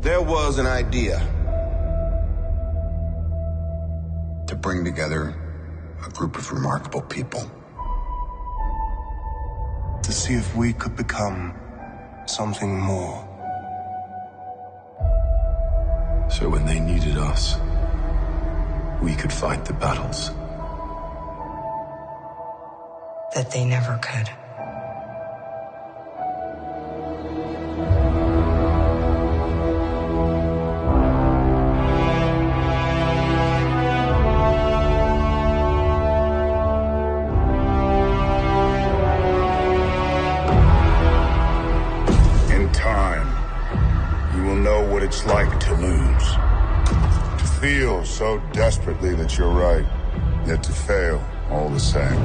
There was an idea to bring together a group of remarkable people. To see if we could become something more. So when they needed us, we could fight the battles that they never could. In time, you will know what it's like to lose. To feel so desperately that you're right, yet to fail all the same.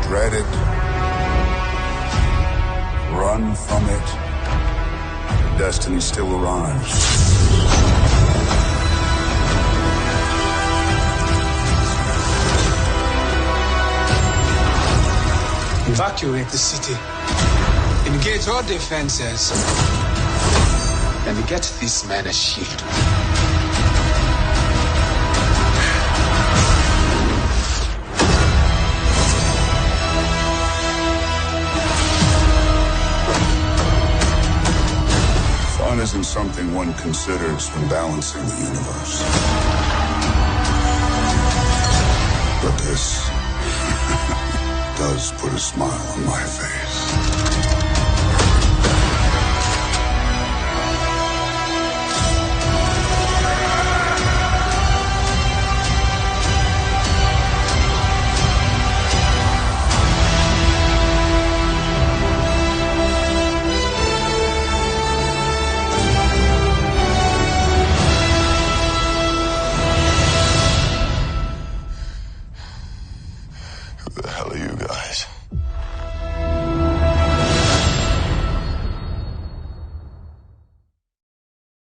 Dread it. Run from it. Destiny still arrives. Evacuate the city. Engage all defenses. And get this man a shield. Fun isn't something one considers when balancing the universe. But this does put a smile on my face.